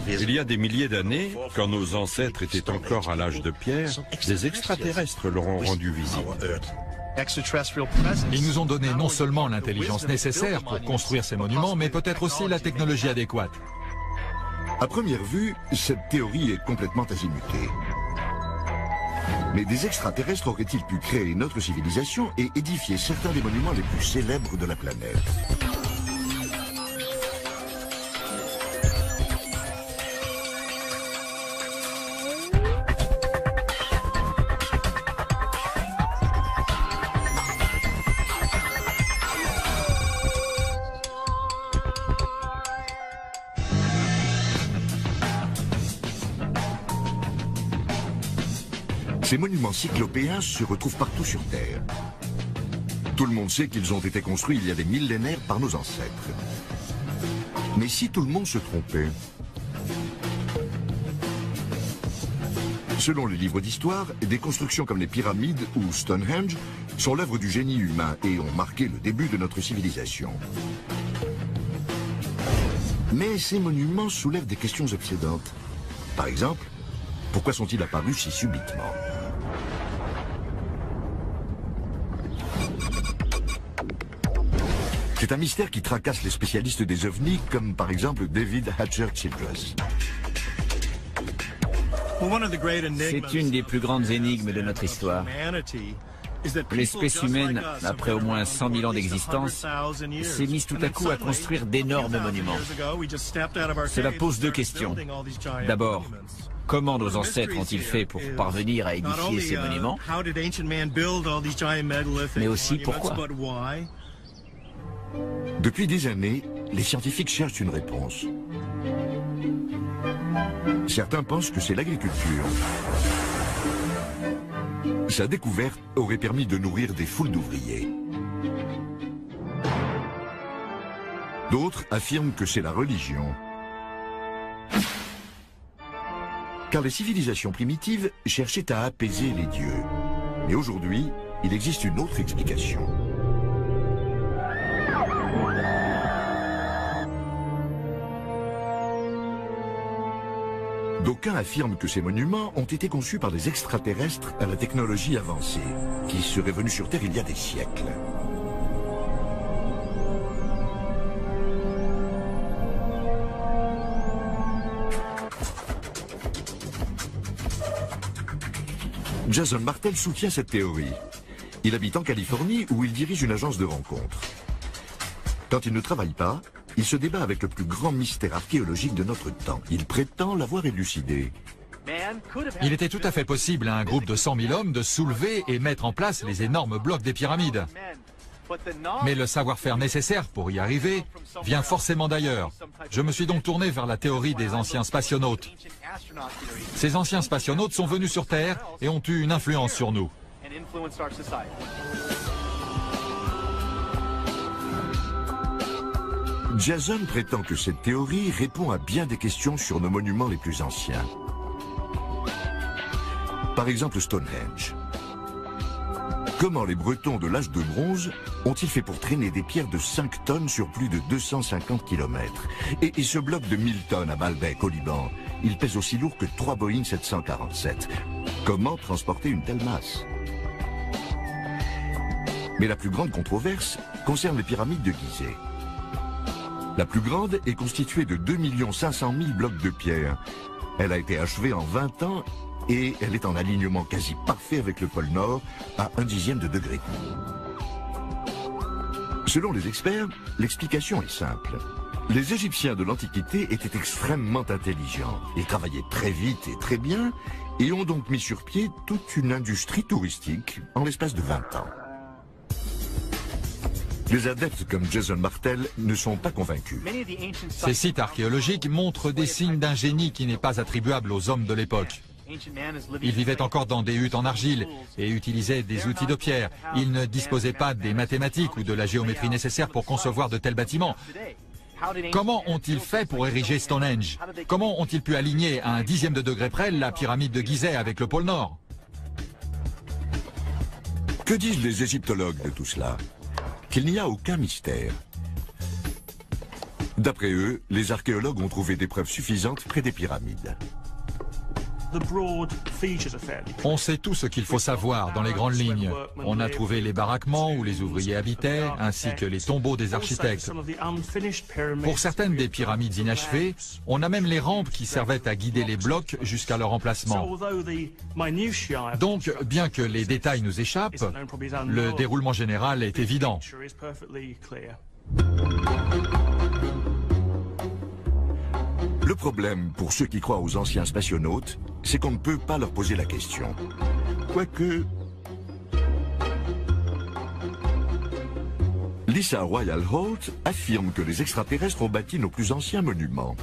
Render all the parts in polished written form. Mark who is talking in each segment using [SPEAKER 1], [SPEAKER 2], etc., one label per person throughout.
[SPEAKER 1] Il y a des milliers d'années, quand nos ancêtres étaient encore à l'âge de pierre, des extraterrestres leur ont rendu visite.
[SPEAKER 2] Ils nous ont donné non seulement l'intelligence nécessaire pour construire ces monuments, mais peut-être aussi la technologie adéquate.
[SPEAKER 3] À première vue, cette théorie est complètement azimutée. Mais des extraterrestres auraient-ils pu créer notre civilisation et édifier certains des monuments les plus célèbres de la planète? Ces monuments cyclopéens se retrouvent partout sur Terre. Tout le monde sait qu'ils ont été construits il y a des millénaires par nos ancêtres. Mais si tout le monde se trompait? Selon les livres d'histoire, des constructions comme les pyramides ou Stonehenge sont l'œuvre du génie humain et ont marqué le début de notre civilisation. Mais ces monuments soulèvent des questions obsédantes. Par exemple, pourquoi sont-ils apparus si subitement? C'est un mystère qui tracasse les spécialistes des ovnis, comme par exemple David Hatcher Childress.
[SPEAKER 4] C'est une des plus grandes énigmes de notre histoire. L'espèce humaine, après au moins 100 000 ans d'existence, s'est mise tout à coup à construire d'énormes monuments. Cela pose deux questions. D'abord, comment nos ancêtres ont-ils fait pour parvenir à édifier ces monuments? Mais aussi pourquoi?
[SPEAKER 3] Depuis des années, les scientifiques cherchent une réponse. Certains pensent que c'est l'agriculture. Sa découverte aurait permis de nourrir des foules d'ouvriers. D'autres affirment que c'est la religion. Car les civilisations primitives cherchaient à apaiser les dieux. Mais aujourd'hui, il existe une autre explication. D'aucuns affirment que ces monuments ont été conçus par des extraterrestres à la technologie avancée, qui seraient venus sur Terre il y a des siècles. Jason Martel soutient cette théorie. Il habite en Californie où il dirige une agence de rencontres. Quand il ne travaille pas, il se débat avec le plus grand mystère archéologique de notre temps. Il prétend l'avoir élucidé.
[SPEAKER 2] Il était tout à fait possible à un groupe de 100 000 hommes de soulever et mettre en place les énormes blocs des pyramides. Mais le savoir-faire nécessaire pour y arriver vient forcément d'ailleurs. Je me suis donc tourné vers la théorie des anciens spationautes. Ces anciens spationautes sont venus sur Terre et ont eu une influence sur nous.
[SPEAKER 3] Jason prétend que cette théorie répond à bien des questions sur nos monuments les plus anciens. Par exemple Stonehenge. Comment les Bretons de l'âge de bronze ont-ils fait pour traîner des pierres de 5 tonnes sur plus de 250 km? Et ce bloc de 1000 tonnes à Baalbek, au Liban, il pèse aussi lourd que 3 Boeing 747. Comment transporter une telle masse? Mais la plus grande controverse concerne les pyramides de Gizeh. La plus grande est constituée de 2 500 000 blocs de pierre. Elle a été achevée en 20 ans et elle est en alignement quasi parfait avec le pôle Nord à 1/10 de degré. Selon les experts, l'explication est simple. Les Égyptiens de l'Antiquité étaient extrêmement intelligents. Ils travaillaient très vite et très bien et ont donc mis sur pied toute une industrie touristique en l'espace de 20 ans. Les adeptes comme Jason Martel ne sont pas convaincus.
[SPEAKER 2] Ces sites archéologiques montrent des signes d'un génie qui n'est pas attribuable aux hommes de l'époque. Ils vivaient encore dans des huttes en argile et utilisaient des outils de pierre. Ils ne disposaient pas des mathématiques ou de la géométrie nécessaires pour concevoir de tels bâtiments. Comment ont-ils fait pour ériger Stonehenge? Comment ont-ils pu aligner à 1/10 de degré près la pyramide de Gizeh avec le pôle Nord?
[SPEAKER 3] Que disent les égyptologues de tout cela? Qu'il n'y a aucun mystère. D'après eux, les archéologues ont trouvé des preuves suffisantes près des pyramides.
[SPEAKER 2] On sait tout ce qu'il faut savoir dans les grandes lignes. On a trouvé les baraquements où les ouvriers habitaient, ainsi que les tombeaux des architectes. Pour certaines des pyramides inachevées, on a même les rampes qui servaient à guider les blocs jusqu'à leur emplacement. Donc, bien que les détails nous échappent, le déroulement général est évident.
[SPEAKER 3] Le problème, pour ceux qui croient aux anciens spationautes, c'est qu'on ne peut pas leur poser la question. Quoique... Lisa Royal-Holt affirme que les extraterrestres ont bâti nos plus anciens monuments.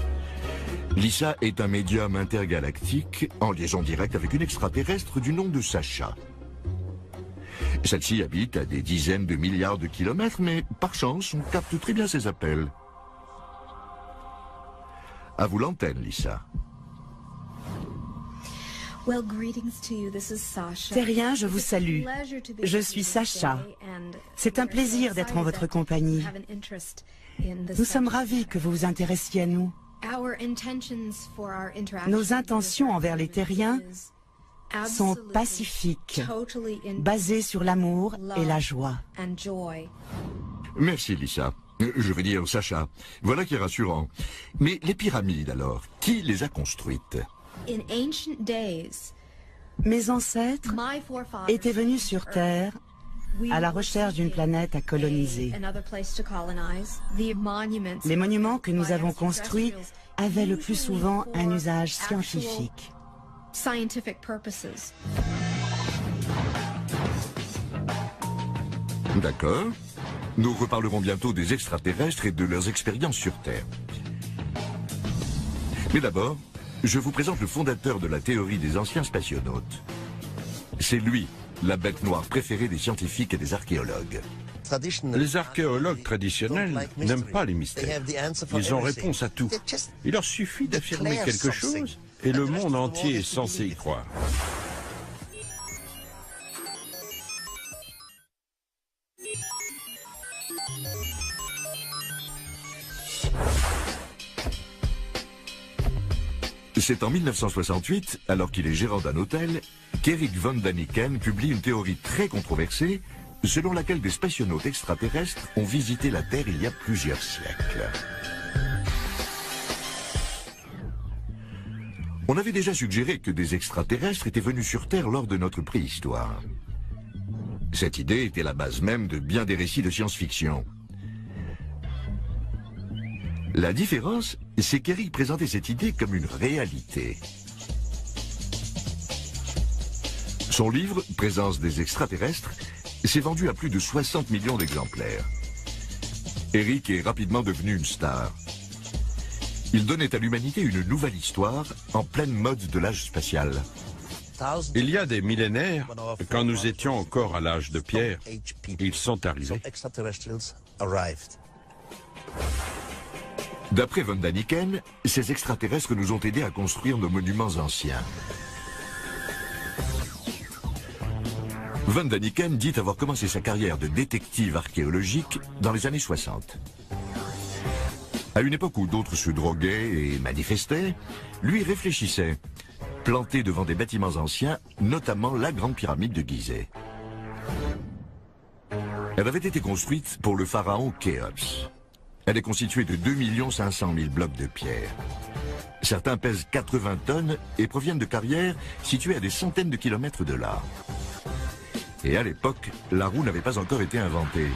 [SPEAKER 3] Lisa est un médium intergalactique en liaison directe avec une extraterrestre du nom de Sacha. Celle-ci habite à des dizaines de milliards de kilomètres, mais par chance, on capte très bien ses appels. À vous l'antenne, Lisa.
[SPEAKER 5] Terrien, je vous salue. Je suis Sacha. C'est un plaisir d'être en votre compagnie. Nous sommes ravis que vous vous intéressiez à nous. Nos intentions envers les Terriens sont pacifiques, basées sur l'amour et la joie.
[SPEAKER 3] Merci, Lisa. Je veux dire, Sacha. Voilà qui est rassurant. Mais les pyramides, alors, qui les a construites?
[SPEAKER 5] Mes ancêtres étaient venus sur Terre à la recherche d'une planète à coloniser. Les monuments que nous avons construits avaient le plus souvent un usage scientifique.
[SPEAKER 3] D'accord. Nous reparlerons bientôt des extraterrestres et de leurs expériences sur Terre. Mais d'abord, je vous présente le fondateur de la théorie des anciens spationautes. C'est lui, la bête noire préférée des scientifiques et des archéologues.
[SPEAKER 1] Les archéologues traditionnels n'aiment pas les mystères. Ils ont réponse à tout. Il leur suffit d'affirmer quelque chose et le monde entier est censé y croire.
[SPEAKER 3] C'est en 1968, alors qu'il est gérant d'un hôtel, qu'Eric von Daniken publie une théorie très controversée selon laquelle des spationautes extraterrestres ont visité la Terre il y a plusieurs siècles. On avait déjà suggéré que des extraterrestres étaient venus sur Terre lors de notre préhistoire. Cette idée était la base même de bien des récits de science-fiction. La différence, c'est qu'Eric présentait cette idée comme une réalité. Son livre, Présence des extraterrestres, s'est vendu à plus de 60 millions d'exemplaires. Eric est rapidement devenu une star. Il donnait à l'humanité une nouvelle histoire en pleine mode de l'âge spatial.
[SPEAKER 1] Il y a des millénaires, quand nous étions encore à l'âge de pierre, ils sont arrivés.
[SPEAKER 3] D'après von Daniken, ces extraterrestres nous ont aidés à construire nos monuments anciens. Von Daniken dit avoir commencé sa carrière de détective archéologique dans les années 60. À une époque où d'autres se droguaient et manifestaient, lui réfléchissait, planté devant des bâtiments anciens, notamment la Grande Pyramide de Gizeh. Elle avait été construite pour le pharaon Khéops. Elle est constituée de 2 500 000 blocs de pierre. Certains pèsent 80 tonnes et proviennent de carrières situées à des centaines de kilomètres de là. Et à l'époque, la roue n'avait pas encore été inventée.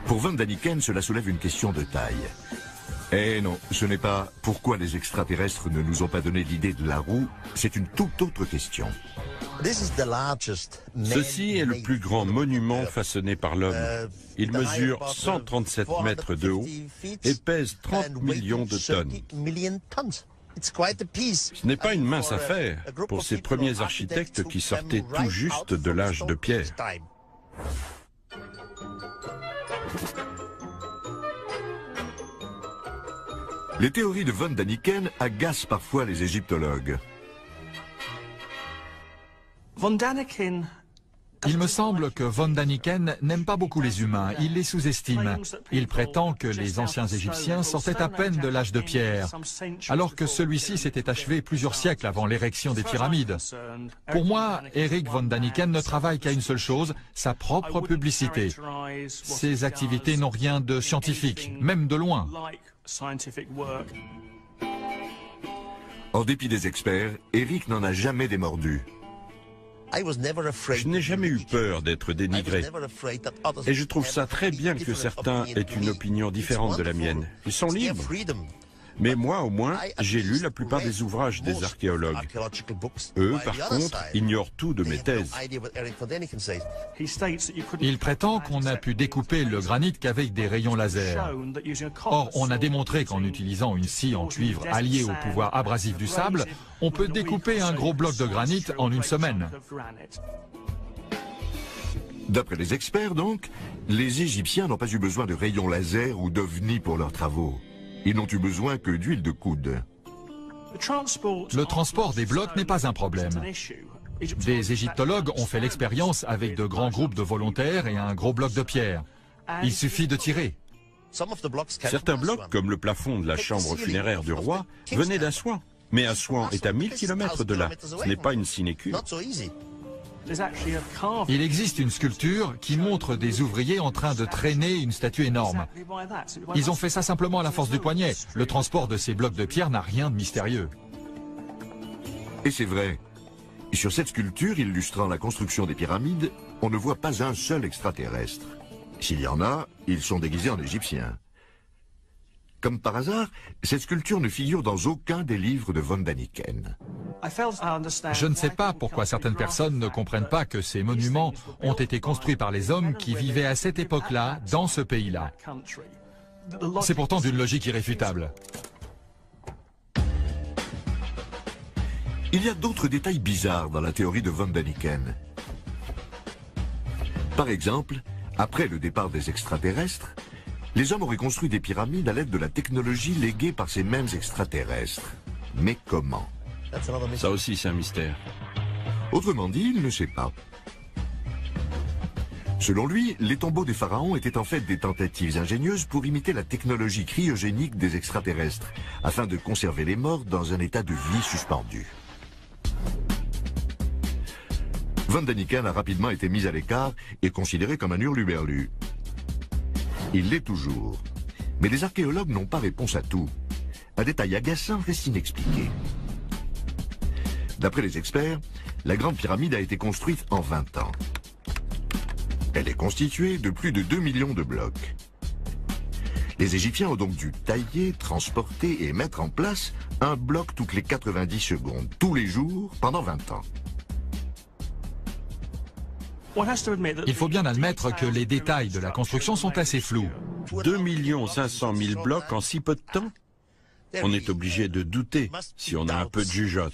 [SPEAKER 3] Pour von Daniken, cela soulève une question de taille. Eh non, ce n'est pas pourquoi les extraterrestres ne nous ont pas donné l'idée de la roue, c'est une toute autre question.
[SPEAKER 1] Ceci est le plus grand monument façon'est par l'homme. Il mesure 137 mètres de haut et pèse 30 millions de tonnes. Ce n'est pas une mince affaire pour ces premiers architectes qui sortaient tout juste de l'âge de pierre.
[SPEAKER 3] Les théories de von Daniken agacent parfois les égyptologues.
[SPEAKER 6] Von Daniken
[SPEAKER 2] Il me semble que von Daniken n'aime pas beaucoup les humains, il les sous-estime. Il prétend que les anciens Égyptiens sortaient à peine de l'âge de pierre, alors que celui-ci s'était achevé plusieurs siècles avant l'érection des pyramides. Pour moi, Eric von Daniken ne travaille qu'à une seule chose, sa propre publicité. Ses activités n'ont rien de scientifique, même de loin.
[SPEAKER 3] En dépit des experts, Eric n'en a jamais démordu.
[SPEAKER 1] Je n'ai jamais eu peur d'être dénigré. Et je trouve ça très bien que certains aient une opinion différente de la mienne. Ils sont libres. Mais moi, au moins, j'ai lu la plupart des ouvrages des archéologues. Eux, par contre, ignorent tout de mes thèses.
[SPEAKER 2] Il prétend qu'on a pu découper le granit qu'avec des rayons laser. Or, on a démontré qu'en utilisant une scie en cuivre alliée au pouvoir abrasif du sable, on peut découper un gros bloc de granit en une semaine.
[SPEAKER 3] D'après les experts, donc, les Égyptiens n'ont pas eu besoin de rayons laser ou d'ovnis pour leurs travaux. Ils n'ont eu besoin que d'huile de coude.
[SPEAKER 2] Le transport des blocs n'est pas un problème. Des égyptologues ont fait l'expérience avec de grands groupes de volontaires et un gros bloc de pierre. Il suffit de tirer.
[SPEAKER 1] Certains blocs, comme le plafond de la chambre funéraire du roi, venaient d'Assouan. Mais Assouan est à 1000 km de là. Ce n'est pas une sinécure.
[SPEAKER 2] Il existe une sculpture qui montre des ouvriers en train de traîner une statue énorme. Ils ont fait ça simplement à la force du poignet. Le transport de ces blocs de pierre n'a rien de mystérieux.
[SPEAKER 3] Et c'est vrai. Sur cette sculpture illustrant la construction des pyramides, on ne voit pas un seul extraterrestre. S'il y en a, ils sont déguisés en égyptiens. Comme par hasard, cette sculpture ne figure dans aucun des livres de von Daniken.
[SPEAKER 2] Je ne sais pas pourquoi certaines personnes ne comprennent pas que ces monuments ont été construits par les hommes qui vivaient à cette époque-là, dans ce pays-là. C'est pourtant d'une logique irréfutable.
[SPEAKER 3] Il y a d'autres détails bizarres dans la théorie de von Daniken. Par exemple, après le départ des extraterrestres, les hommes auraient construit des pyramides à l'aide de la technologie léguée par ces mêmes extraterrestres. Mais comment ?
[SPEAKER 1] Ça aussi, c'est un mystère.
[SPEAKER 3] Autrement dit, il ne sait pas. Selon lui, les tombeaux des pharaons étaient en fait des tentatives ingénieuses pour imiter la technologie cryogénique des extraterrestres, afin de conserver les morts dans un état de vie suspendu. Von Daniken a rapidement été mis à l'écart et considéré comme un hurluberlu. Il l'est toujours. Mais les archéologues n'ont pas réponse à tout. Un détail agaçant reste inexpliqué. D'après les experts, la Grande Pyramide a été construite en 20 ans. Elle est constituée de plus de 2 millions de blocs. Les Égyptiens ont donc dû tailler, transporter et mettre en place un bloc toutes les 90 secondes, tous les jours, pendant 20 ans.
[SPEAKER 2] Il faut bien admettre que les détails de la construction sont assez flous.
[SPEAKER 1] 2 500 000 blocs en si peu de temps ? On est obligé de douter si on a un peu de jugeote.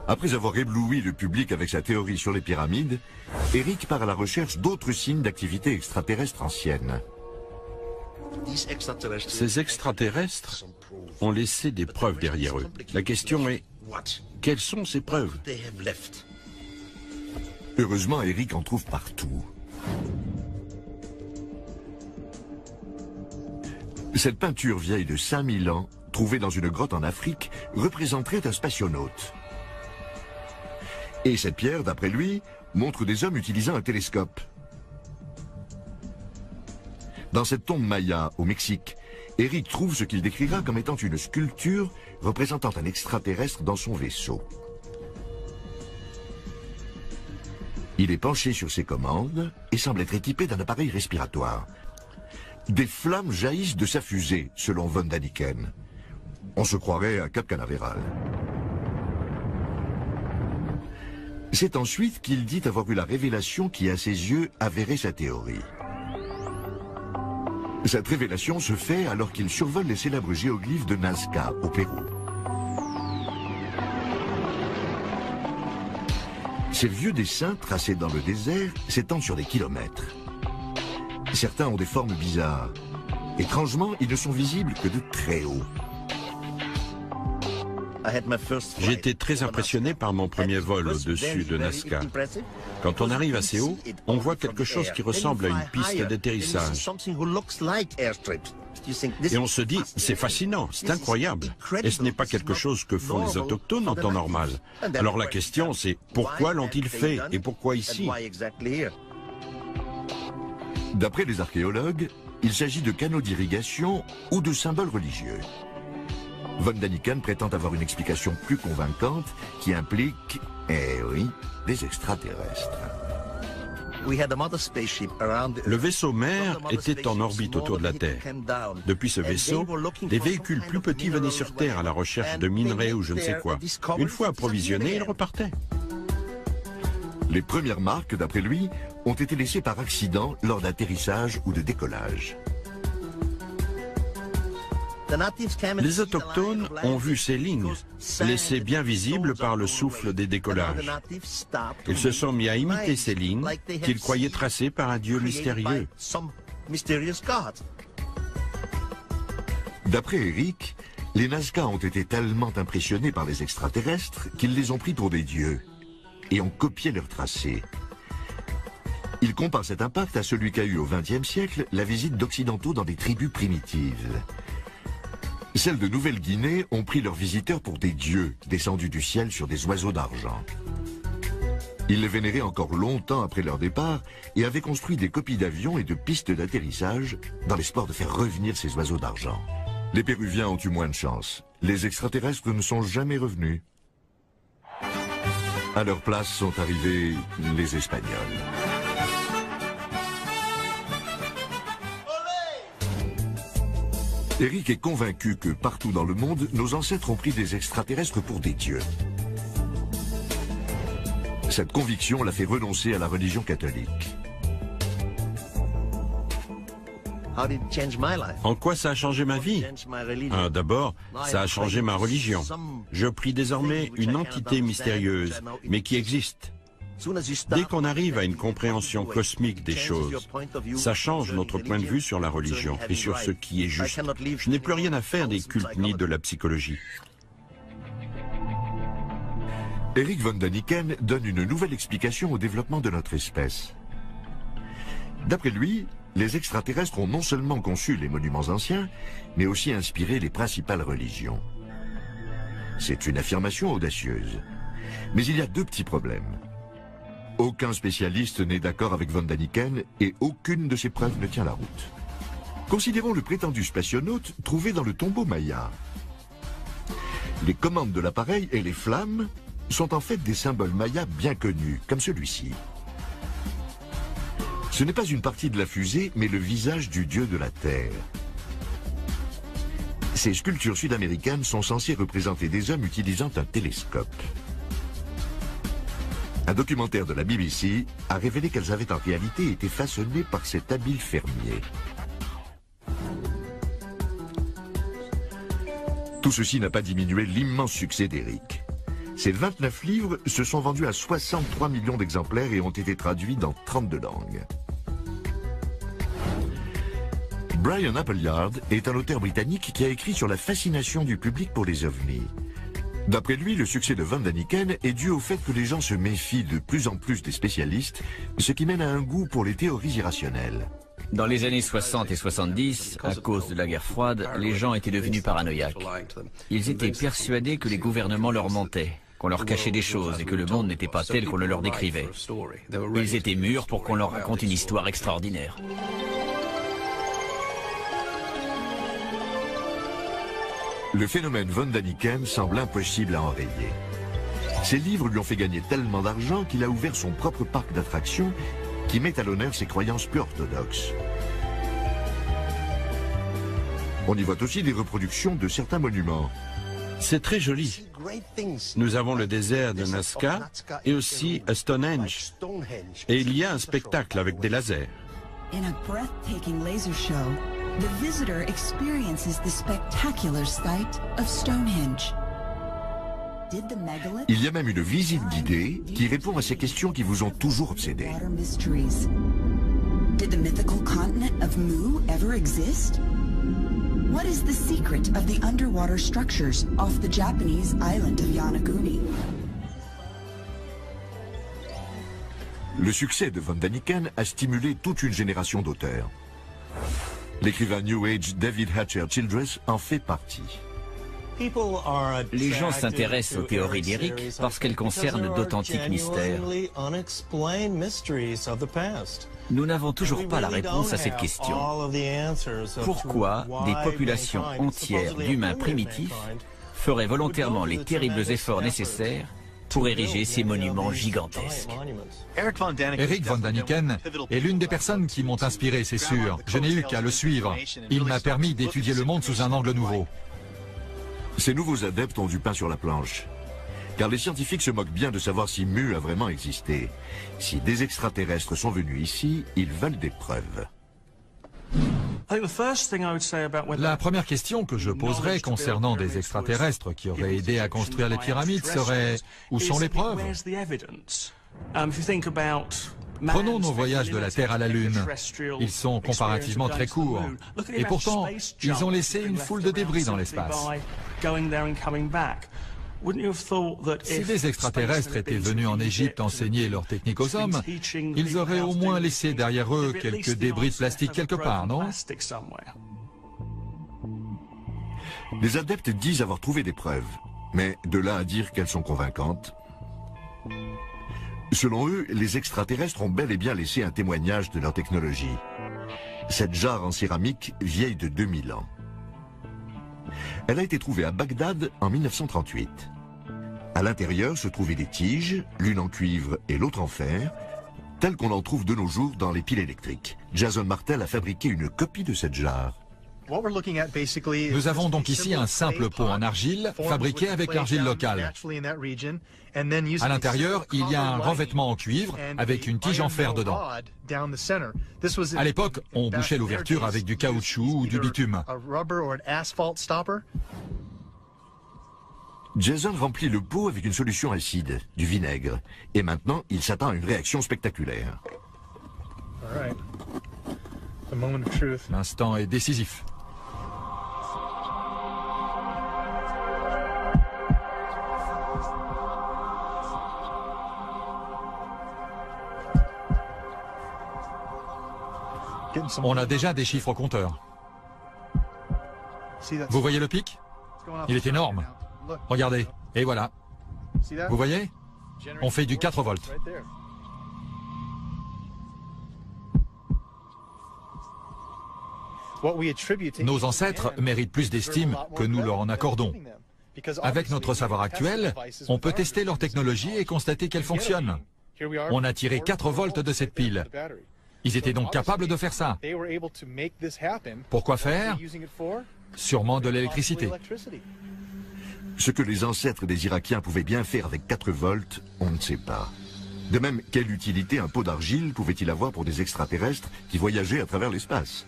[SPEAKER 3] Après avoir ébloui le public avec sa théorie sur les pyramides, Eric part à la recherche d'autres signes d'activité extraterrestre ancienne.
[SPEAKER 1] Ces extraterrestres ont laissé des preuves derrière eux. La question est, quelles sont ces preuves ?
[SPEAKER 3] Heureusement, Eric en trouve partout. Cette peinture vieille de 5000 ans, trouvée dans une grotte en Afrique, représenterait un spationaute. Et cette pierre, d'après lui, montre des hommes utilisant un télescope. Dans cette tombe maya, au Mexique, Eric trouve ce qu'il décrira comme étant une sculpture représentant un extraterrestre dans son vaisseau. Il est penché sur ses commandes et semble être équipé d'un appareil respiratoire. Des flammes jaillissent de sa fusée, selon von Daniken. On se croirait à Cap Canaveral. C'est ensuite qu'il dit avoir eu la révélation qui, à ses yeux, avérait sa théorie. Cette révélation se fait alors qu'il survole les célèbres géoglyphes de Nazca, au Pérou. Ces vieux dessins tracés dans le désert s'étendent sur des kilomètres. Certains ont des formes
[SPEAKER 1] J'ai été très impressionné par mon premier vol au-dessus de Nazca. Quand on arrive assez haut, on voit quelque chose qui ressemble à une piste d'atterrissage. Et on se dit, c'est fascinant, c'est incroyable. Et ce n'est pas quelque chose que font les autochtones en temps normal. Alors la question c'est, pourquoi l'ont-ils fait et pourquoi ici?
[SPEAKER 3] D'après les archéologues, il s'agit de canaux d'irrigation ou de symboles religieux. Von Daniken prétend avoir une explication plus convaincante qui implique, eh oui, des extraterrestres.
[SPEAKER 1] Le vaisseau mère était en orbite autour de la Terre. Depuis ce vaisseau, des véhicules plus petits venaient sur Terre à la recherche de minerais ou je ne sais quoi. Une fois approvisionnés, ils repartaient.
[SPEAKER 3] Les premières marques, d'après lui, ont été laissées par accident lors d'atterrissage ou de décollage.
[SPEAKER 1] Les autochtones ont vu ces lignes, laissées bien visibles par le souffle des décollages. Ils se sont mis à imiter ces lignes qu'ils croyaient tracées par un dieu mystérieux.
[SPEAKER 3] D'après Eric, les Nazca ont été tellement impressionnés par les extraterrestres qu'ils les ont pris pour des dieux et ont copié leurs tracés. Il compare cet impact à celui qu'a eu au XXe siècle la visite d'Occidentaux dans des tribus primitives. Celles de Nouvelle-Guinée ont pris leurs visiteurs pour des dieux descendus du ciel sur des oiseaux d'argent. Ils les vénéraient encore longtemps après leur départ et avaient construit des copies d'avions et de pistes d'atterrissage dans l'espoir de faire revenir ces oiseaux d'argent. Les Péruviens ont eu moins de chance. Les extraterrestres ne sont jamais revenus. À leur place sont arrivés les Espagnols. Eric est convaincu que partout dans le monde, nos ancêtres ont pris des extraterrestres pour des dieux. Cette conviction l'a fait renoncer à la religion catholique.
[SPEAKER 1] En quoi ça a changé ma vie? D'abord, ça a changé ma religion. Je prie désormais une entité mystérieuse, mais qui existe. Dès qu'on arrive à une compréhension cosmique des choses, ça change notre point de vue sur la religion et sur ce qui est juste. Je n'ai plus rien à faire des cultes ni de la psychologie.
[SPEAKER 3] Eric von Daniken donne une nouvelle explication au développement de notre espèce. D'après lui, les extraterrestres ont non seulement conçu les monuments anciens, mais aussi inspiré les principales religions. C'est une affirmation audacieuse. Mais il y a deux petits problèmes. Aucun spécialiste n'est d'accord avec von Daniken et aucune de ses preuves ne tient la route. Considérons le prétendu spationaute trouvé dans le tombeau maya. Les commandes de l'appareil et les flammes sont en fait des symboles mayas bien connus, comme celui-ci. Ce n'est pas une partie de la fusée, mais le visage du dieu de la Terre. Ces sculptures sud-américaines sont censées représenter des hommes utilisant un télescope. Un documentaire de la BBC a révélé qu'elles avaient en réalité été façonnées par cet habile fermier. Tout ceci n'a pas diminué l'immense succès d'Eric. Ces 29 livres se sont vendus à 63 millions d'exemplaires et ont été traduits dans 32 langues. Brian Appleyard est un auteur britannique qui a écrit sur la fascination du public pour les ovnis. D'après lui, le succès de von Daniken est dû au fait que les gens se méfient de plus en plus des spécialistes, ce qui mène à un goût pour les théories irrationnelles.
[SPEAKER 4] Dans les années 60 et 70, à cause de la guerre froide, les gens étaient devenus paranoïaques. Ils étaient persuadés que les gouvernements leur mentaient, qu'on leur cachait des choses et que le monde n'était pas tel qu'on le leur décrivait. Ils étaient mûrs pour qu'on leur raconte une histoire extraordinaire.
[SPEAKER 3] Le phénomène von Daniken semble impossible à enrayer. Ses livres lui ont fait gagner tellement d'argent qu'il a ouvert son propre parc d'attractions qui met à l'honneur ses croyances peu orthodoxes. On y voit aussi des reproductions de certains monuments.
[SPEAKER 1] C'est très joli. Nous avons le désert de Nazca et aussi Stonehenge. Et il y a un spectacle avec des lasers.
[SPEAKER 6] In a breathtaking laser show, the visitor experiences the spectacular sight of Stonehenge.
[SPEAKER 3] Il y a même une visite guidée qui répond à ces questions qui vous ont toujours obsédé.
[SPEAKER 6] Did the mythical continent of Mu ever exist? What is the secret of the underwater structures off the Japanese island of Yonaguni?
[SPEAKER 3] Le succès de Von Daniken a stimulé toute une génération d'auteurs. L'écrivain New Age David Hatcher Childress en fait partie.
[SPEAKER 4] Les gens s'intéressent aux théories d'Eric parce qu'elles concernent d'authentiques mystères. Nous n'avons toujours pas la réponse à cette question. Pourquoi des populations entières d'humains primitifs feraient volontairement les terribles efforts nécessaires pour ériger ces monuments gigantesques?
[SPEAKER 2] Eric Von Daniken est l'une des personnes qui m'ont inspiré, c'est sûr. Je n'ai eu qu'à le suivre. Il m'a permis d'étudier le monde sous un angle nouveau.
[SPEAKER 3] Ces nouveaux adeptes ont du pain sur la planche. Car les scientifiques se moquent bien de savoir si Mu a vraiment existé. Si des extraterrestres sont venus ici, ils veulent des preuves.
[SPEAKER 2] La première question que je poserais concernant des extraterrestres qui auraient aidé à construire les pyramides serait « Où sont les preuves ?» Prenons nos voyages de la Terre à la Lune. Ils sont comparativement très courts. Et pourtant, ils ont laissé une foule de débris dans l'espace. Si des extraterrestres étaient venus en Égypte enseigner leur technique aux hommes, ils auraient au moins laissé derrière eux quelques débris de plastique quelque part, non?
[SPEAKER 3] Les adeptes disent avoir trouvé des preuves, mais de là à dire qu'elles sont convaincantes. Selon eux, les extraterrestres ont bel et bien laissé un témoignage de leur technologie. Cette jarre en céramique vieille de 2000 ans. Elle a été trouvée à Bagdad en 1938. À l'intérieur se trouvaient des tiges, l'une en cuivre et l'autre en fer, telles qu'on en trouve de nos jours dans les piles électriques. Jason Martel a fabriqué une copie de cette jarre.
[SPEAKER 2] Nous avons donc ici un simple pot en argile, fabriqué avec l'argile locale. À l'intérieur, il y a un revêtement en cuivre avec une tige en fer dedans. À l'époque, on bouchait l'ouverture avec du caoutchouc ou du bitume.
[SPEAKER 3] Jason remplit le pot avec une solution acide, du vinaigre, et maintenant il s'attend à une réaction spectaculaire.
[SPEAKER 2] L'instant est décisif. On a déjà des chiffres au compteur. Vous voyez le pic? Il est énorme. Regardez, et voilà. Vous voyez? On fait du 4 volts. Nos ancêtres méritent plus d'estime que nous leur en accordons. Avec notre savoir actuel, on peut tester leur technologie et constater qu'elle fonctionne. On a tiré 4 volts de cette pile. Ils étaient donc capables de faire ça. Pourquoi faire? Sûrement de l'électricité.
[SPEAKER 3] Ce que les ancêtres des Irakiens pouvaient bien faire avec 4 volts, on ne sait pas. De même, quelle utilité un pot d'argile pouvait-il avoir pour des extraterrestres qui voyageaient à travers l'espace?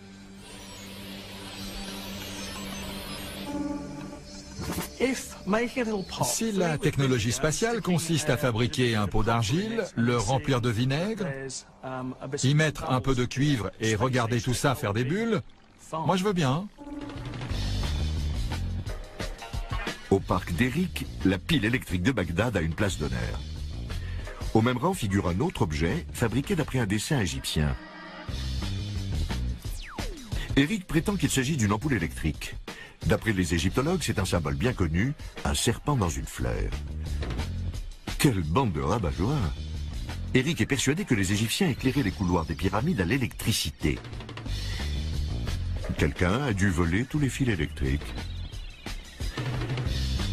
[SPEAKER 2] Si la technologie spatiale consiste à fabriquer un pot d'argile, le remplir de vinaigre, y mettre un peu de cuivre et regarder tout ça faire des bulles, moi je veux bien.
[SPEAKER 3] Au parc d'Eric, la pile électrique de Bagdad a une place d'honneur. Au même rang figure un autre objet fabriqué d'après un dessin égyptien. Eric prétend qu'il s'agit d'une ampoule électrique. D'après les égyptologues, c'est un symbole bien connu, un serpent dans une fleur. Quelle bande de rabat-joie! Eric est persuadé que les Égyptiens éclairaient les couloirs des pyramides à l'électricité. Quelqu'un a dû voler tous les fils électriques.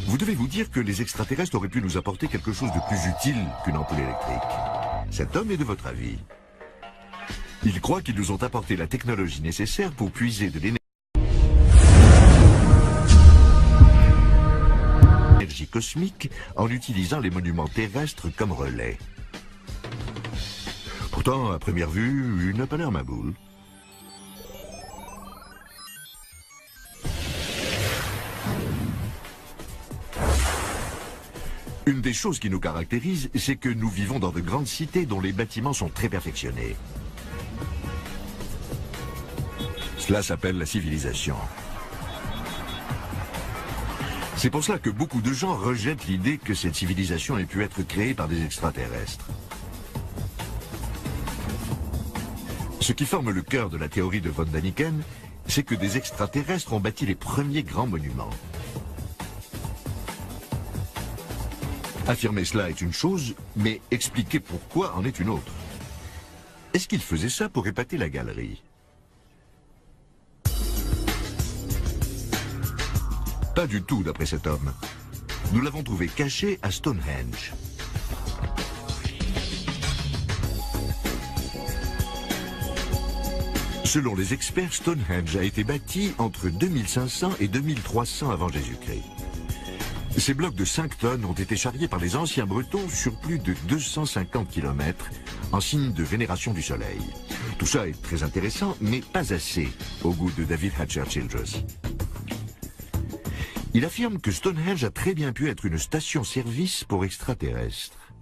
[SPEAKER 3] Vous devez vous dire que les extraterrestres auraient pu nous apporter quelque chose de plus utile qu'une ampoule électrique. Cet homme est de votre avis. Il croit qu'ils nous ont apporté la technologie nécessaire pour puiser de l'énergie cosmique en utilisant les monuments terrestres comme relais. Pourtant, à première vue, il n'a pas l'air ma boule. Une des choses qui nous caractérise, c'est que nous vivons dans de grandes cités dont les bâtiments sont très perfectionnés. Cela s'appelle la civilisation. C'est pour cela que beaucoup de gens rejettent l'idée que cette civilisation ait pu être créée par des extraterrestres. Ce qui forme le cœur de la théorie de von Daniken, c'est que des extraterrestres ont bâti les premiers grands monuments. Affirmer cela est une chose, mais expliquer pourquoi en est une autre. Est-ce qu'ils faisaient ça pour épater la galerie? Pas du tout, d'après cet homme. Nous l'avons trouvé caché à Stonehenge. Selon les experts, Stonehenge a été bâti entre 2500 et 2300 avant Jésus-Christ. Ces blocs de 5 tonnes ont été charriés par les anciens Bretons sur plus de 250 km en signe de vénération du soleil. Tout ça est très intéressant, mais pas assez au goût de David Hatcher Childress. Il affirme que Stonehenge a très bien pu être une station-service pour extraterrestres.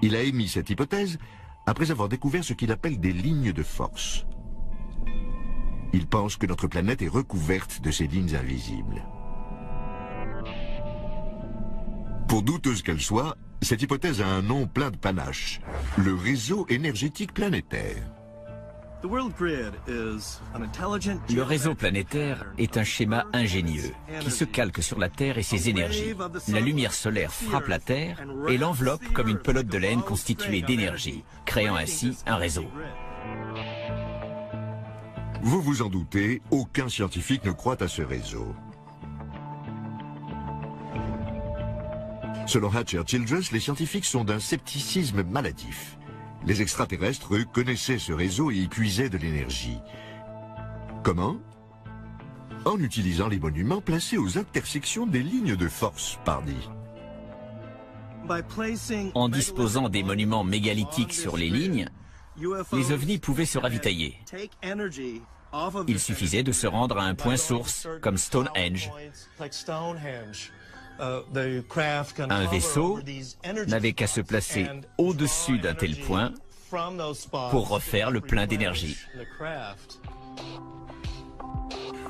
[SPEAKER 3] Il a émis cette hypothèse après avoir découvert ce qu'il appelle des lignes de force. Il pense que notre planète est recouverte de ces lignes invisibles. Pour douteuse qu'elle soit, cette hypothèse a un nom plein de panache, le réseau énergétique planétaire.
[SPEAKER 4] Le réseau planétaire est un schéma ingénieux qui se calque sur la Terre et ses énergies. La lumière solaire frappe la Terre et l'enveloppe comme une pelote de laine constituée d'énergie, créant ainsi un réseau.
[SPEAKER 3] Vous vous en doutez, aucun scientifique ne croit à ce réseau. Selon Hatcher Childress, les scientifiques sont d'un scepticisme maladif. Les extraterrestres, eux, connaissaient ce réseau et y puisaient de l'énergie. Comment? En utilisant les monuments placés aux intersections des lignes de force, pardi.
[SPEAKER 4] En disposant des monuments mégalithiques sur les lignes, les ovnis pouvaient se ravitailler. Il suffisait de se rendre à un point source, comme Stonehenge. Un vaisseau n'avait qu'à se placer au-dessus d'un tel point pour refaire le plein d'énergie.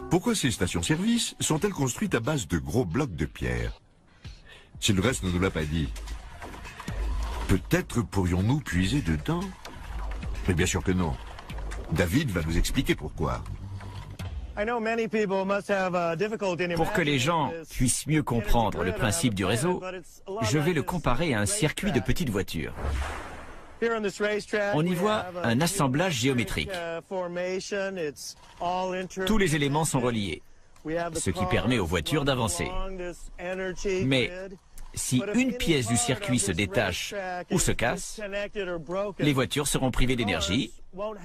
[SPEAKER 3] Pourquoi ces stations-service sont-elles construites à base de gros blocs de pierre? Childress ne nous l'a pas dit. Peut-être pourrions-nous puiser dedans? Mais bien sûr que non. David va nous expliquer pourquoi.
[SPEAKER 4] Pour que les gens puissent mieux comprendre le principe du réseau, je vais le comparer à un circuit de petites voitures. On y voit un assemblage géométrique. Tous les éléments sont reliés, ce qui permet aux voitures d'avancer. Mais si une pièce du circuit se détache ou se casse, les voitures seront privées d'énergie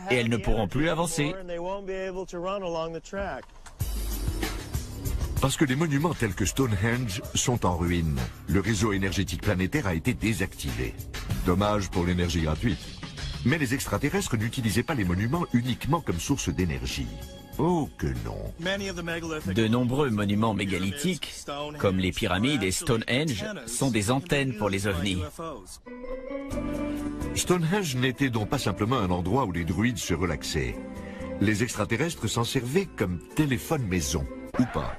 [SPEAKER 4] et elles ne pourront plus avancer.
[SPEAKER 3] Parce que les monuments tels que Stonehenge sont en ruine, le réseau énergétique planétaire a été désactivé. Dommage pour l'énergie gratuite. Mais les extraterrestres n'utilisaient pas les monuments uniquement comme source d'énergie. Oh que non.
[SPEAKER 4] De nombreux monuments mégalithiques, comme les pyramides et Stonehenge, sont des antennes pour les ovnis.
[SPEAKER 3] Stonehenge n'était donc pas simplement un endroit où les druides se relaxaient. Les extraterrestres s'en servaient comme téléphone maison, ou pas.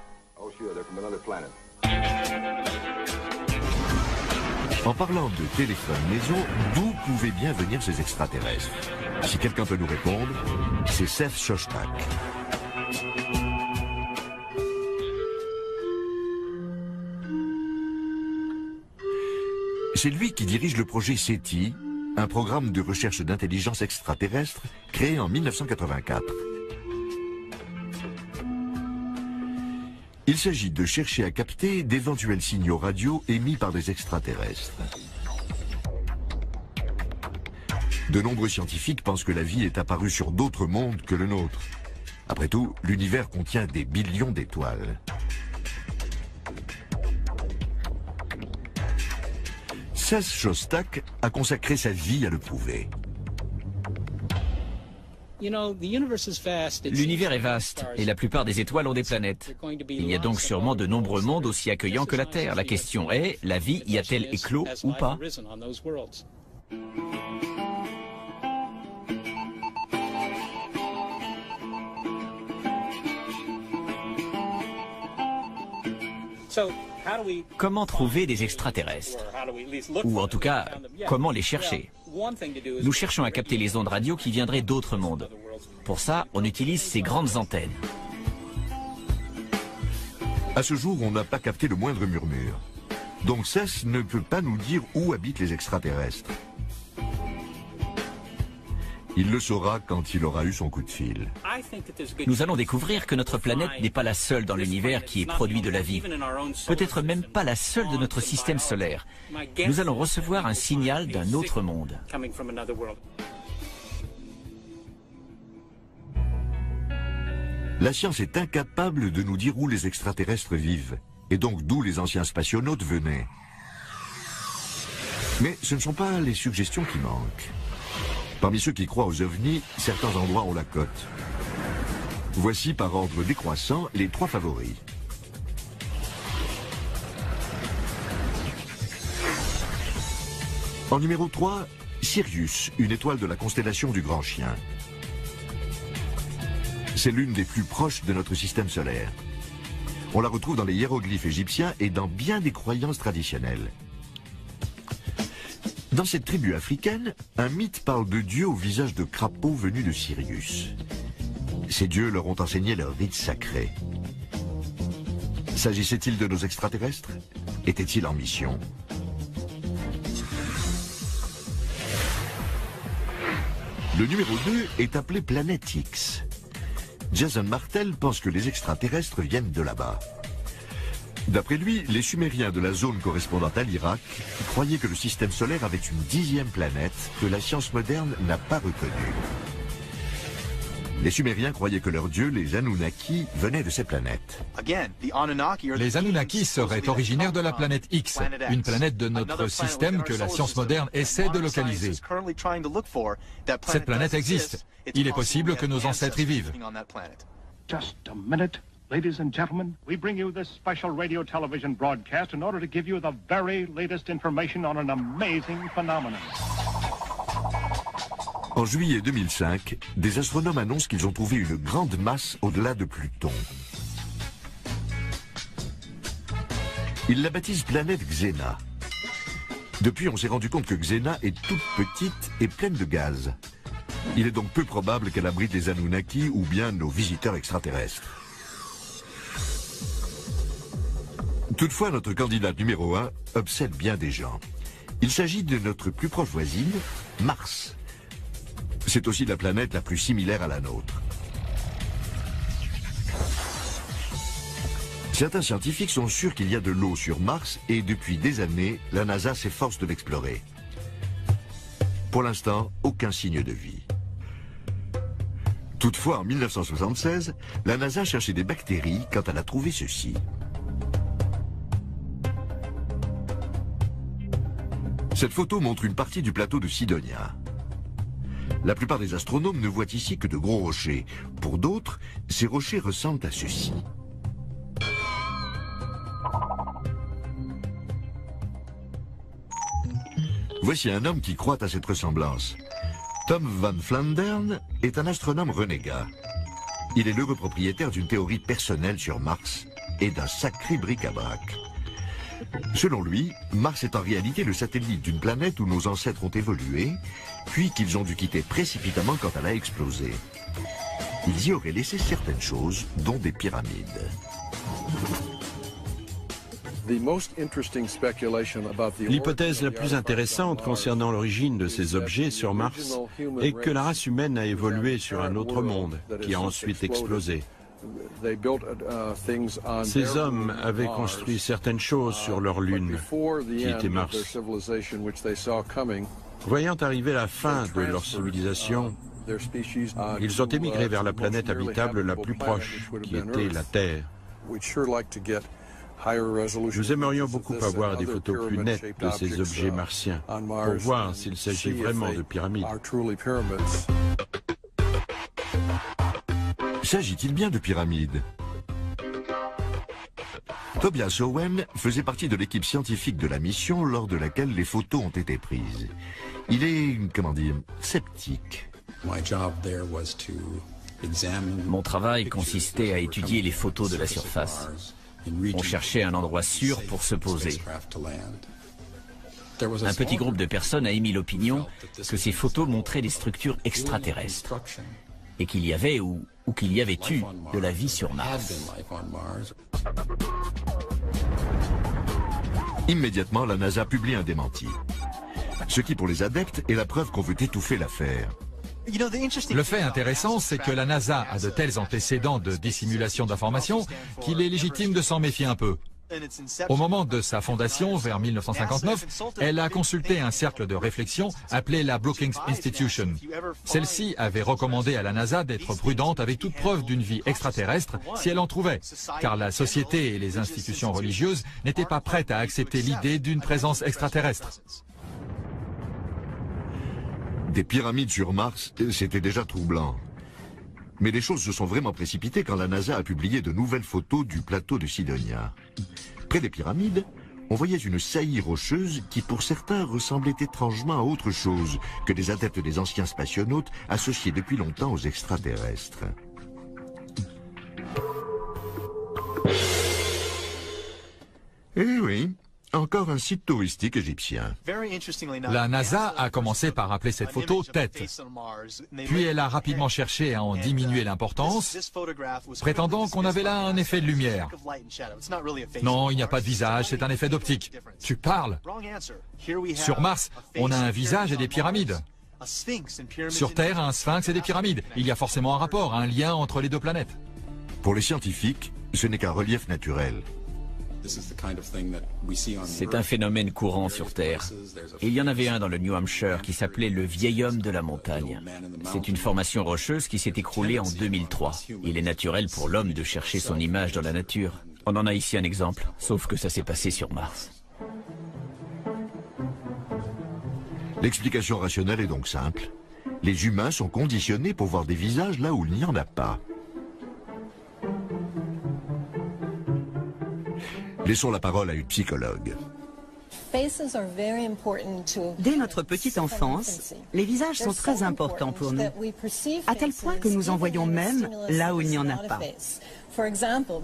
[SPEAKER 3] En parlant de téléphone maison, d'où pouvaient bien venir ces extraterrestres? Si quelqu'un peut nous répondre, c'est Seth Shostak. C'est lui qui dirige le projet SETI, un programme de recherche d'intelligence extraterrestre créé en 1984. Il s'agit de chercher à capter d'éventuels signaux radio émis par des extraterrestres. De nombreux scientifiques pensent que la vie est apparue sur d'autres mondes que le nôtre. Après tout, l'univers contient des billions d'étoiles. Seth Shostak a consacré sa vie à le prouver.
[SPEAKER 4] L'univers est vaste et la plupart des étoiles ont des planètes. Il y a donc sûrement de nombreux mondes aussi accueillants que la Terre. La question est, la vie y a-t-elle éclos ou pas? Comment trouver des extraterrestres? Ou en tout cas, comment les chercher? Nous cherchons à capter les ondes radio qui viendraient d'autres mondes. Pour ça, on utilise ces grandes antennes.
[SPEAKER 3] À ce jour, on n'a pas capté le moindre murmure. Donc CES ne peut pas nous dire où habitent les extraterrestres. Il le saura quand il aura eu son coup de fil.
[SPEAKER 4] Nous allons découvrir que notre planète n'est pas la seule dans l'univers qui est produit de la vie. Peut-être même pas la seule de notre système solaire. Nous allons recevoir un signal d'un autre monde.
[SPEAKER 3] La science est incapable de nous dire où les extraterrestres vivent, et donc d'où les anciens spationautes venaient. Mais ce ne sont pas les suggestions qui manquent. Parmi ceux qui croient aux ovnis, certains endroits ont la cote. Voici par ordre décroissant les 3 favoris. En numéro 3, Sirius, une étoile de la constellation du Grand Chien. C'est l'une des plus proches de notre système solaire. On la retrouve dans les hiéroglyphes égyptiens et dans bien des croyances traditionnelles. Dans cette tribu africaine, un mythe parle de dieux au visage de crapauds venus de Sirius. Ces dieux leur ont enseigné leurs rites sacrés. S'agissait-il de nos extraterrestres? Étaient-ils en mission? Le numéro 2 est appelé Planète X. Jason Martel pense que les extraterrestres viennent de là-bas. D'après lui, les Sumériens de la zone correspondant à l'Irak croyaient que le système solaire avait une 10e planète que la science moderne n'a pas reconnue. Les Sumériens croyaient que leurs dieux, les Anunnaki, venaient de ces planètes.
[SPEAKER 2] Les Anunnaki seraient originaires de la planète X, une planète de notre système que la science moderne essaie de localiser. Cette planète existe. Il est possible que nos ancêtres y vivent.
[SPEAKER 7] Ladies and gentlemen, we bring you this special radio television broadcast in order to give you the very latest information on an amazing phenomenon.
[SPEAKER 3] En juillet 2005, des astronomes annoncent qu'ils ont trouvé une grande masse au-delà de Pluton. Ils la baptisent planète Xena. Depuis, on s'est rendu compte que Xena est toute petite et pleine de gaz. Il est donc peu probable qu'elle abrite les Anunnaki ou bien nos visiteurs extraterrestres. Toutefois, notre candidate numéro 1 obsède bien des gens. Il s'agit de notre plus proche voisine, Mars. C'est aussi la planète la plus similaire à la nôtre. Certains scientifiques sont sûrs qu'il y a de l'eau sur Mars et depuis des années, la NASA s'efforce de l'explorer. Pour l'instant, aucun signe de vie. Toutefois, en 1976, la NASA cherchait des bactéries quand elle a trouvé ceci. Cette photo montre une partie du plateau de Sidonia. La plupart des astronomes ne voient ici que de gros rochers. Pour d'autres, ces rochers ressemblent à ceci. Voici un homme qui croit à cette ressemblance. Tom Van Flandern est un astronome renégat. Il est l'heureux propriétaire d'une théorie personnelle sur Mars et d'un sacré bric-à-brac. Selon lui, Mars est en réalité le satellite d'une planète où nos ancêtres ont évolué, puis qu'ils ont dû quitter précipitamment quand elle a explosé. Ils y auraient laissé certaines choses, dont des pyramides.
[SPEAKER 1] L'hypothèse la plus intéressante concernant l'origine de ces objets sur Mars est que la race humaine a évolué sur un autre monde, qui a ensuite explosé. Ces hommes avaient construit certaines choses sur leur lune, qui était Mars. Voyant arriver la fin de leur civilisation, ils ont émigré vers la planète habitable la plus proche, qui était la Terre. Nous aimerions beaucoup avoir des photos plus nettes de ces objets martiens, pour voir s'il s'agit vraiment de pyramides.
[SPEAKER 3] S'agit-il bien de pyramides? Tobias Owen faisait partie de l'équipe scientifique de la mission lors de laquelle les photos ont été prises. Il est, comment dire, sceptique.
[SPEAKER 4] Mon travail consistait à étudier les photos de la surface. On cherchait un endroit sûr pour se poser. Un petit groupe de personnes a émis l'opinion que ces photos montraient des structures extraterrestres et qu'il y avait ou qu'il y avait eu de la vie sur Mars.
[SPEAKER 3] Immédiatement, la NASA publie un démenti. Ce qui, pour les adeptes, est la preuve qu'on veut étouffer l'affaire.
[SPEAKER 2] Le fait intéressant, c'est que la NASA a de tels antécédents de dissimulation d'informations qu'il est légitime de s'en méfier un peu. Au moment de sa fondation, vers 1959, elle a consulté un cercle de réflexion appelé la Brookings Institution. Celle-ci avait recommandé à la NASA d'être prudente avec toute preuve d'une vie extraterrestre si elle en trouvait, car la société et les institutions religieuses n'étaient pas prêtes à accepter l'idée d'une présence extraterrestre.
[SPEAKER 3] Des pyramides sur Mars, c'était déjà troublant. Mais les choses se sont vraiment précipitées quand la NASA a publié de nouvelles photos du plateau de Cydonia. Près des pyramides, on voyait une saillie rocheuse qui pour certains ressemblait étrangement à autre chose que des adeptes des anciens spationautes associés depuis longtemps aux extraterrestres. Eh oui, encore un site touristique égyptien.
[SPEAKER 2] La NASA a commencé par appeler cette photo tête. Puis elle a rapidement cherché à en diminuer l'importance, prétendant qu'on avait là un effet de lumière. Non, il n'y a pas de visage, c'est un effet d'optique. Tu parles. Sur Mars, on a un visage et des pyramides. Sur Terre, un sphinx et des pyramides. Il y a forcément un rapport, un lien entre les deux planètes.
[SPEAKER 3] Pour les scientifiques, ce n'est qu'un relief naturel.
[SPEAKER 4] C'est un phénomène courant sur Terre. Il y en avait un dans le New Hampshire qui s'appelait le vieil homme de la montagne. C'est une formation rocheuse qui s'est écroulée en 2003. Il est naturel pour l'homme de chercher son image dans la nature. On en a ici un exemple, sauf que ça s'est passé sur Mars.
[SPEAKER 3] L'explication rationnelle est donc simple. Les humains sont conditionnés pour voir des visages là où il n'y en a pas. Laissons la parole à une psychologue.
[SPEAKER 5] Dès notre petite enfance, les visages sont très importants pour nous, à tel point que nous en voyons même là où il n'y en a pas.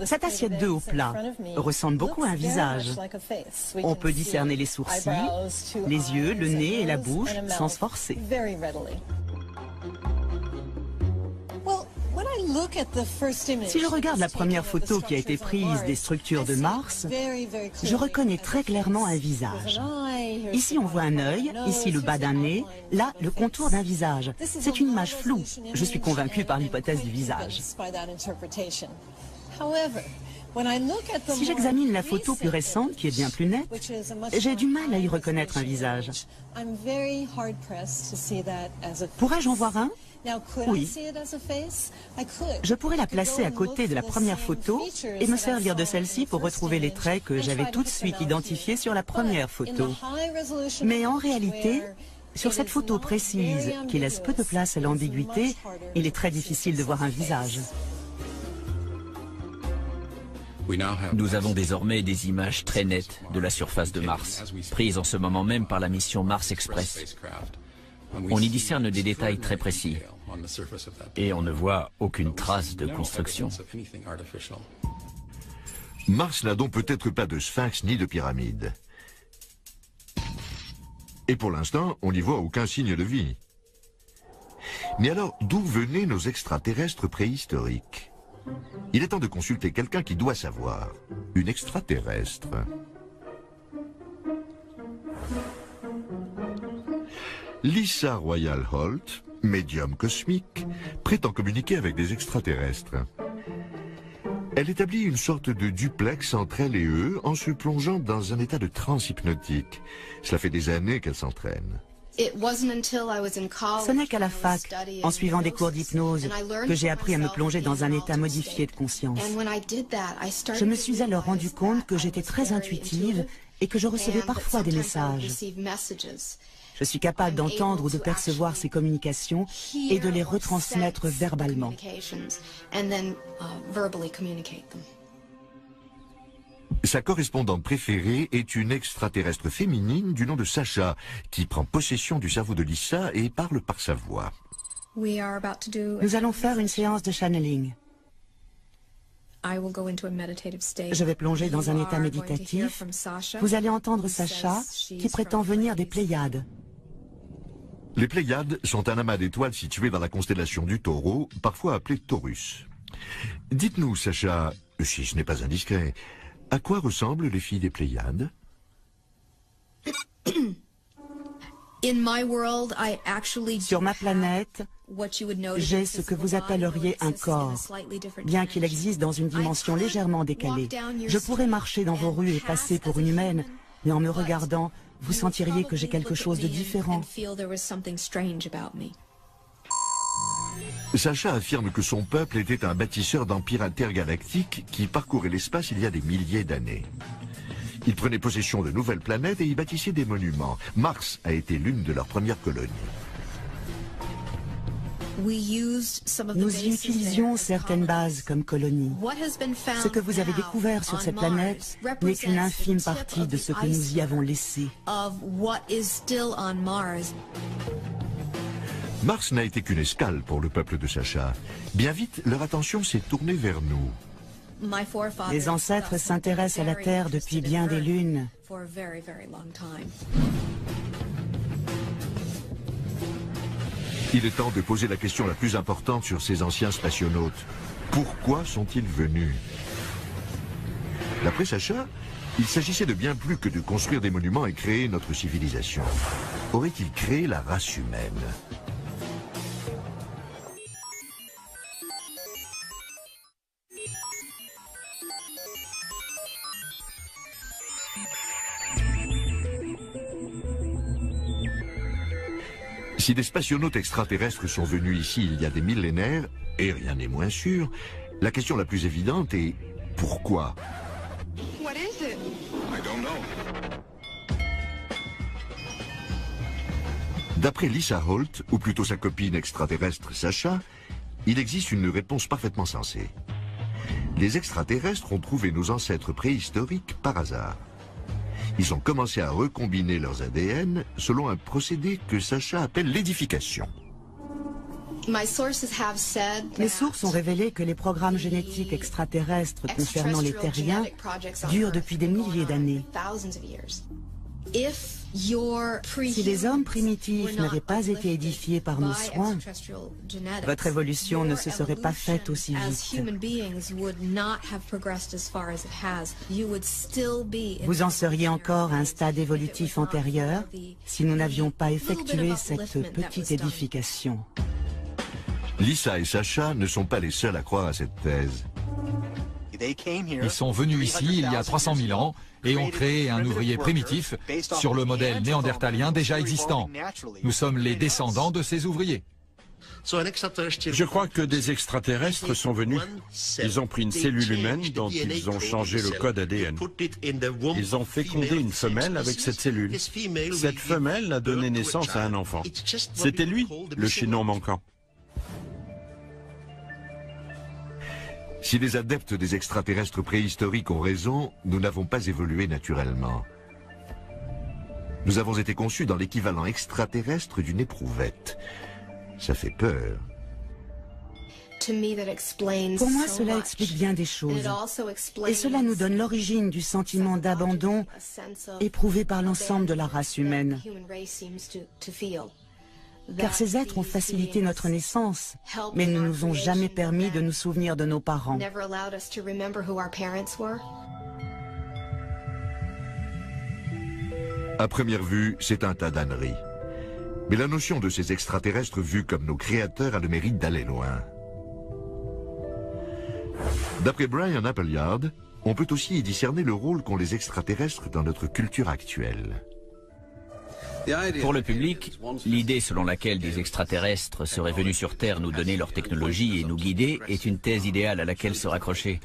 [SPEAKER 5] Cette assiette de haut plat ressemble beaucoup à un visage. On peut discerner les sourcils, les yeux, le nez et la bouche sans se forcer. Si je regarde la première photo qui a été prise des structures de Mars, je reconnais très clairement un visage. Ici, on voit un œil, ici le bas d'un nez, là, le contour d'un visage. C'est une image floue. Je suis convaincue par l'hypothèse du visage. Si j'examine la photo plus récente, qui est bien plus nette, j'ai du mal à y reconnaître un visage. Pourrais-je en voir un ? Oui. Je pourrais la placer à côté de la première photo et me servir de celle-ci pour retrouver les traits que j'avais tout de suite identifiés sur la première photo. Mais en réalité, sur cette photo précise, qui laisse peu de place à l'ambiguïté, il est très difficile de voir un visage.
[SPEAKER 4] Nous avons désormais des images très nettes de la surface de Mars, prises en ce moment même par la mission Mars Express. On y discerne des détails très précis et on ne voit aucune trace de construction.
[SPEAKER 3] Mars n'a donc peut-être pas de sphinx ni de pyramide. Et pour l'instant, on n'y voit aucun signe de vie. Mais alors, d'où venaient nos extraterrestres préhistoriques ? Il est temps de consulter quelqu'un qui doit savoir. Une extraterrestre. Lisa Royal Holt, médium cosmique, prétend communiquer avec des extraterrestres. Elle établit une sorte de duplex entre elle et eux en se plongeant dans un état de transe hypnotique. Cela fait des années qu'elle s'entraîne.
[SPEAKER 5] Ce n'est qu'à la fac, en suivant des cours d'hypnose, que j'ai appris à me plonger dans un état modifié de conscience. Je me suis alors rendu compte que j'étais très intuitive et que je recevais parfois des messages. Je suis capable d'entendre ou de percevoir ces communications et de les retransmettre verbalement.
[SPEAKER 3] Sa correspondante préférée est une extraterrestre féminine du nom de Sacha, qui prend possession du cerveau de Lisa et parle par sa voix.
[SPEAKER 5] Nous allons faire une séance de channeling. Je vais plonger dans un état méditatif. Vous allez entendre Sacha, qui prétend venir des Pléiades.
[SPEAKER 3] Les Pléiades sont un amas d'étoiles situé dans la constellation du Taureau, parfois appelé Taurus. Dites-nous, Sacha, si ce n'est pas indiscret, à quoi ressemblent les filles des Pléiades?
[SPEAKER 5] Sur ma planète, j'ai ce que vous appelleriez un corps, bien qu'il existe dans une dimension légèrement décalée. Je pourrais marcher dans vos rues et passer pour une humaine, mais en me regardant, vous sentiriez que j'ai quelque chose de différent.
[SPEAKER 3] Sacha affirme que son peuple était un bâtisseur d'empires intergalactiques qui parcourait l'espace il y a des milliers d'années. Il prenait possession de nouvelles planètes et y bâtissait des monuments. Mars a été l'une de leurs premières colonies.
[SPEAKER 5] Nous y utilisions certaines bases comme colonies. Ce que vous avez découvert sur cette planète n'est qu'une infime partie de ce que nous y avons laissé.
[SPEAKER 3] Mars n'a été qu'une escale pour le peuple de Sacha. Bien vite, leur attention s'est tournée vers nous.
[SPEAKER 5] Les ancêtres s'intéressent à la Terre depuis bien des lunes.
[SPEAKER 3] Il est temps de poser la question la plus importante sur ces anciens spationautes. Pourquoi sont-ils venus? D'après Sacha, il s'agissait de bien plus que de construire des monuments et créer notre civilisation. Aurait-il créé la race humaine? Si des spationautes extraterrestres sont venus ici il y a des millénaires, et rien n'est moins sûr, la question la plus évidente est pourquoi? D'après Lisa Holt, ou plutôt sa copine extraterrestre Sacha, il existe une réponse parfaitement sensée. Les extraterrestres ont trouvé nos ancêtres préhistoriques par hasard. Ils ont commencé à recombiner leurs ADN selon un procédé que Sacha appelle l'édification.
[SPEAKER 5] Mes sources ont révélé que les programmes génétiques extraterrestres concernant les terriens durent depuis des milliers d'années. Si les hommes primitifs n'avaient pas été édifiés par nos soins, votre évolution ne se serait pas faite aussi vite. Vous en seriez encore à un stade évolutif antérieur si nous n'avions pas effectué cette petite édification.
[SPEAKER 3] Lisa et Sacha ne sont pas les seuls à croire à cette thèse.
[SPEAKER 2] Ils sont venus ici il y a 300 000 ans et ont créé un ouvrier primitif sur le modèle néandertalien déjà existant. Nous sommes les descendants de ces ouvriers.
[SPEAKER 1] Je crois que des extraterrestres sont venus. Ils ont pris une cellule humaine dont ils ont changé le code ADN. Ils ont fécondé une femelle avec cette cellule. Cette femelle a donné naissance à un enfant. C'était lui, le chaînon manquant.
[SPEAKER 3] Si les adeptes des extraterrestres préhistoriques ont raison, nous n'avons pas évolué naturellement. Nous avons été conçus dans l'équivalent extraterrestre d'une éprouvette. Ça fait peur.
[SPEAKER 5] Pour moi, cela explique bien des choses. Et cela nous donne l'origine du sentiment d'abandon éprouvé par l'ensemble de la race humaine. Car ces êtres ont facilité notre naissance, mais ne nous ont jamais permis de nous souvenir de nos parents.
[SPEAKER 3] À première vue, c'est un tas d'âneries. Mais la notion de ces extraterrestres vus comme nos créateurs a le mérite d'aller loin. D'après Brian Appleyard, on peut aussi y discerner le rôle qu'ont les extraterrestres dans notre culture actuelle.
[SPEAKER 4] Pour le public, l'idée selon laquelle des extraterrestres seraient venus sur Terre nous donner leur technologie et nous guider est une thèse idéale à laquelle se raccrocher.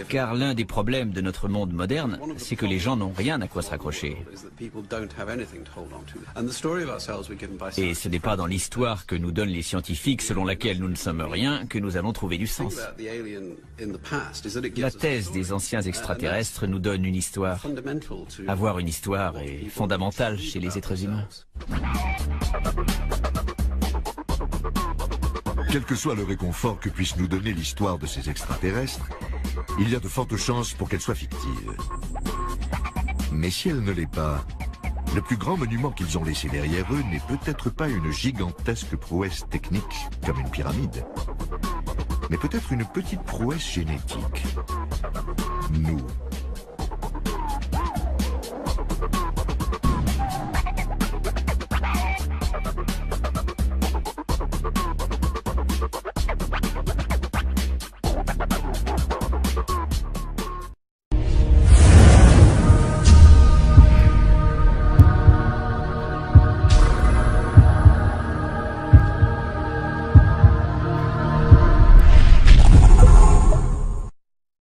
[SPEAKER 4] Car l'un des problèmes de notre monde moderne, c'est que les gens n'ont rien à quoi se raccrocher. Et ce n'est pas dans l'histoire que nous donnent les scientifiques selon laquelle nous ne sommes rien que nous allons trouver du sens. La thèse des anciens extraterrestres nous donne une histoire. Avoir une histoire est fondamental chez les êtres humains.
[SPEAKER 3] Quel que soit le réconfort que puisse nous donner l'histoire de ces extraterrestres, il y a de fortes chances pour qu'elle soit fictive. Mais si elle ne l'est pas, le plus grand monument qu'ils ont laissé derrière eux n'est peut-être pas une gigantesque prouesse technique comme une pyramide, mais peut-être une petite prouesse génétique. Nous,